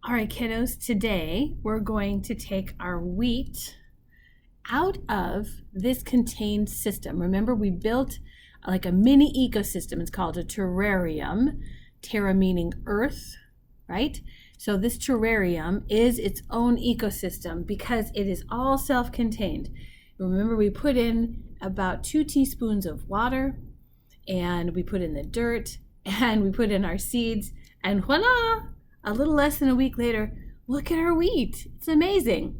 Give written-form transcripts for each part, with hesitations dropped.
All right, kiddos, today we're going to take our wheat out of this contained system. Remember, we built like a mini ecosystem. It's called a terrarium, terra meaning earth, right? So this terrarium is its own ecosystem because it is all self-contained. Remember, we put in about 2 teaspoons of water, and we put in the dirt, and we put in our seeds, and voila! A little less than a week later, look at our wheat. It's amazing.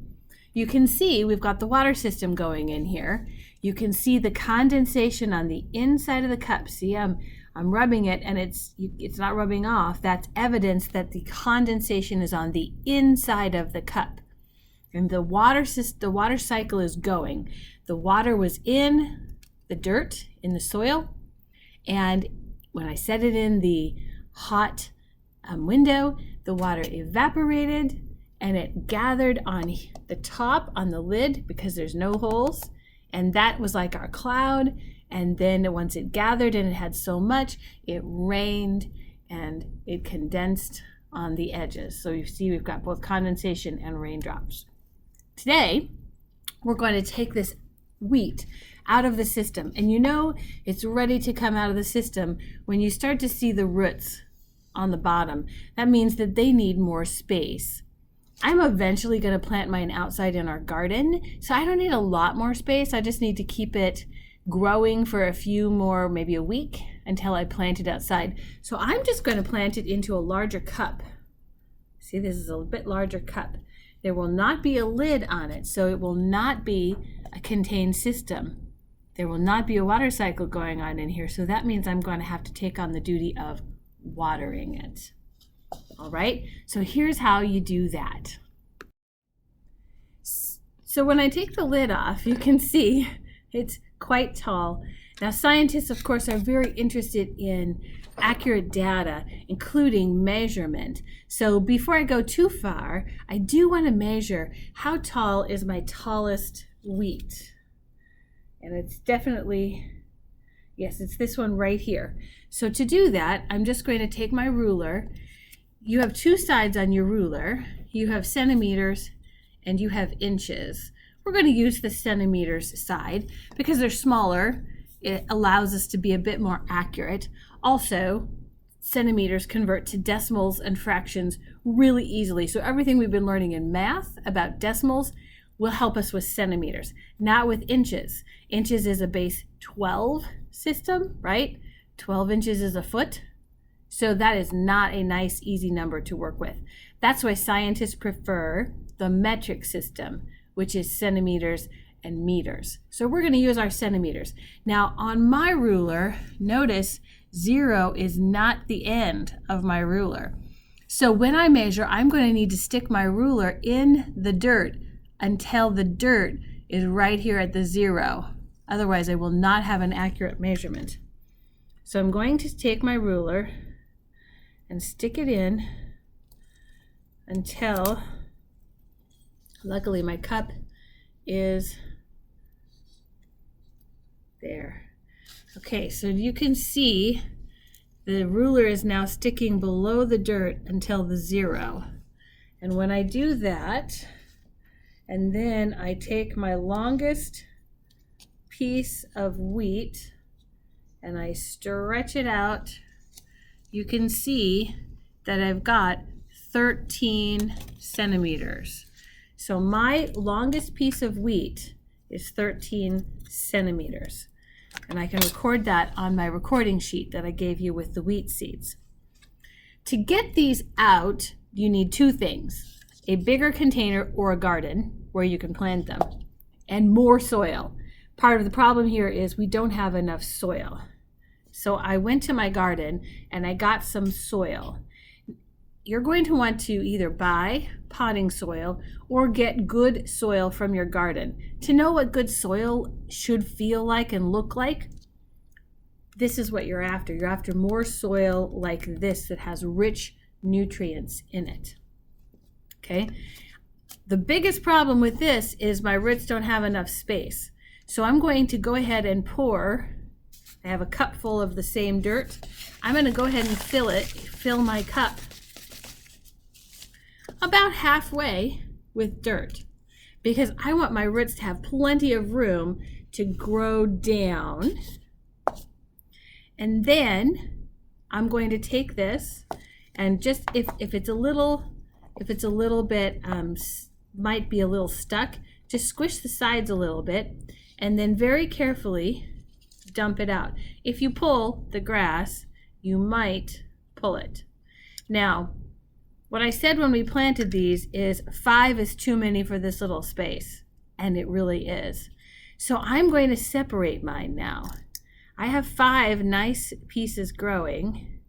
You can see we've got the water system going in here. You can see the condensation on the inside of the cup. See, I'm rubbing it and it's not rubbing off. That's evidence that the condensation is on the inside of the cup. And the water cycle is going. The water was in the dirt, in the soil, and when I set it in the hot window, the water evaporated and it gathered on the top, on the lid, because there's no holes, and that was like our cloud. And then once it gathered and it had so much, it rained and it condensed on the edges. So you see we've got both condensation and raindrops. Today, we're going to take this wheat out of the system, and you know it's ready to come out of the system when you start to see the roots on the bottom. That means that they need more space. I'm eventually going to plant mine outside in our garden, so I don't need a lot more space. I just need to keep it growing for a few more, maybe a week, until I plant it outside. So I'm just going to plant it into a larger cup. See, this is a bit larger cup. There will not be a lid on it, so it will not be a contained system. There will not be a water cycle going on in here, so that means I'm going to have to take on the duty of watering it. All right, so here's how you do that. So when I take the lid off, you can see it's quite tall. Now, scientists, of course, are very interested in accurate data, including measurement. So before I go too far, I do want to measure how tall is my tallest wheat. And it's definitely, yes, it's this one right here. So to do that, I'm just going to take my ruler. You have 2 sides on your ruler. You have centimeters and you have inches. We're going to use the centimeters side because they're smaller. It allows us to be a bit more accurate. Also, centimeters convert to decimals and fractions really easily. So everything we've been learning in math about decimals will help us with centimeters, not with inches. Inches is a base 12 system, right? 12 inches is a foot. So that is not a nice, easy number to work with. That's why scientists prefer the metric system, which is centimeters and meters. So we're going to use our centimeters. Now on my ruler, notice 0 is not the end of my ruler. So when I measure, I'm going to need to stick my ruler in the dirt until the dirt is right here at the 0. Otherwise, I will not have an accurate measurement. So I'm going to take my ruler and stick it in until, luckily my cup is there. Okay, so you can see the ruler is now sticking below the dirt until the 0. And when I do that, and then I take my longest piece of wheat and I stretch it out, you can see that I've got 13 centimeters. So my longest piece of wheat is 13 centimeters. And I can record that on my recording sheet that I gave you with the wheat seeds. To get these out, you need 2 things: a bigger container or a garden where you can plant them, and more soil. Part of the problem here is we don't have enough soil. So I went to my garden and I got some soil. You're going to want to either buy potting soil or get good soil from your garden. To know what good soil should feel like and look like, this is what you're after. You're after more soil like this that has rich nutrients in it. Okay? The biggest problem with this is my roots don't have enough space. So I'm going to go ahead and pour. I have a cup full of the same dirt. I'm going to go ahead and fill my cup about halfway with dirt because I want my roots to have plenty of room to grow down. And then I'm going to take this and just if it's a little bit might be a little stuck, just squish the sides a little bit and then very carefully dump it out. If you pull the grass, you might pull it. Now, what I said when we planted these is 5 is too many for this little space, and it really is. So I'm going to separate mine now. I have 5 nice pieces growing.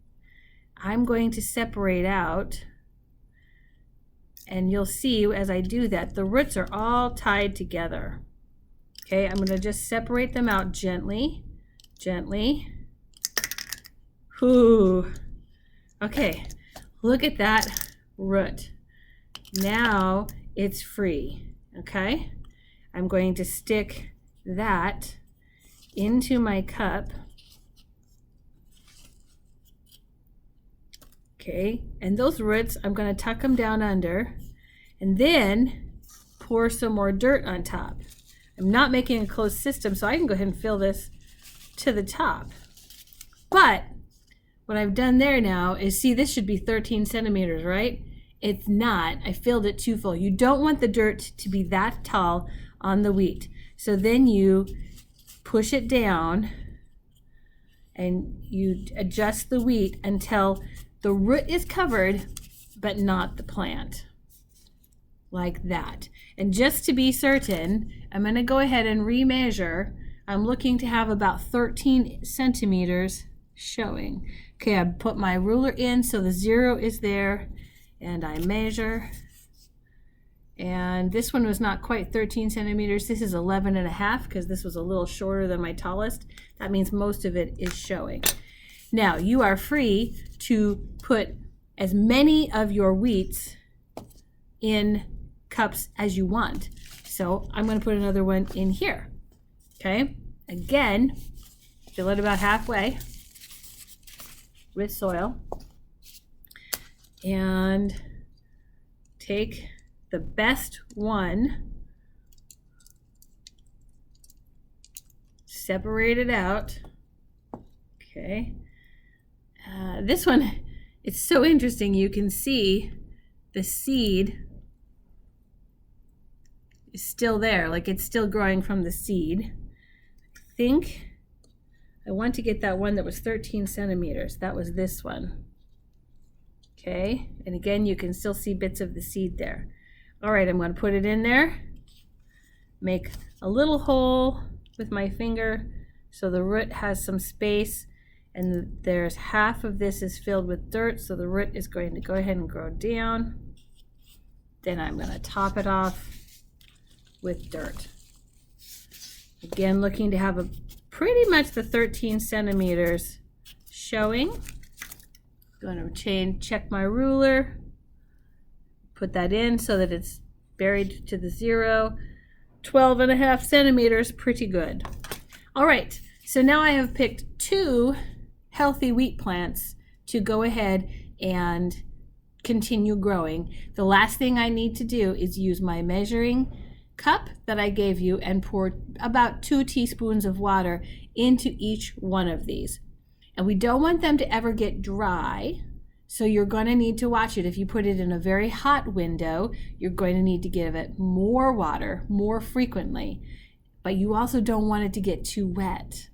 I'm going to separate out, and you'll see as I do that, the roots are all tied together. Okay, I'm going to just separate them out gently, gently. Ooh. Okay, look at that root. Now it's free, okay? I'm going to stick that into my cup. Okay, and those roots, I'm going to tuck them down under and then pour some more dirt on top. I'm not making a closed system, so I can go ahead and fill this to the top. But what I've done there now is, see, this should be 13 centimeters, right? It's not. I filled it too full. You don't want the dirt to be that tall on the wheat. So then you push it down and you adjust the wheat until the root is covered, but not the plant. Like that. And just to be certain, I'm going to go ahead and remeasure. I'm looking to have about 13 centimeters showing. Okay, I put my ruler in so the 0 is there, and I measure. And this one was not quite 13 centimeters. This is 11.5 because this was a little shorter than my tallest. That means most of it is showing. Now, you are free to put as many of your wheats in cups as you want. So I'm going to put another one in here. Okay, again, fill it about halfway with soil and take the best one, separate it out. Okay, this one, it's so interesting. You can see the seed is still there, like it's still growing from the seed. I think I want to get that one that was 13 centimeters. That was this one. Okay, and again, you can still see bits of the seed there. All right, I'm going to put it in there, make a little hole with my finger so the root has some space, and there's half of this is filled with dirt, so the root is going to go ahead and grow down. Then I'm going to top it off with dirt. Again, looking to have a pretty much the 13 centimeters showing. Going to check my ruler, put that in so that it's buried to the 0. 12.5 centimeters, pretty good. All right, so now I have picked 2 healthy wheat plants to go ahead and continue growing. The last thing I need to do is use my measuring cup that I gave you and pour about 2 teaspoons of water into each one of these. And we don't want them to ever get dry, so you're going to need to watch it. If you put it in a very hot window, you're going to need to give it more water more frequently, but you also don't want it to get too wet.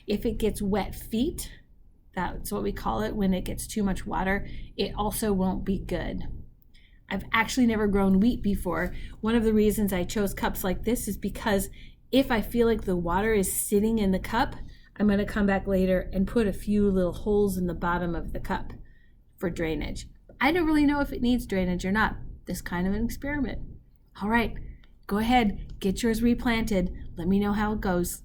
If it gets wet feet, that's what we call it when it gets too much water, it also won't be good. I've actually never grown wheat before. One of the reasons I chose cups like this is because if I feel like the water is sitting in the cup, I'm going to come back later and put a few little holes in the bottom of the cup for drainage. I don't really know if it needs drainage or not. This kind of an experiment. All right, go ahead, get yours replanted. Let me know how it goes.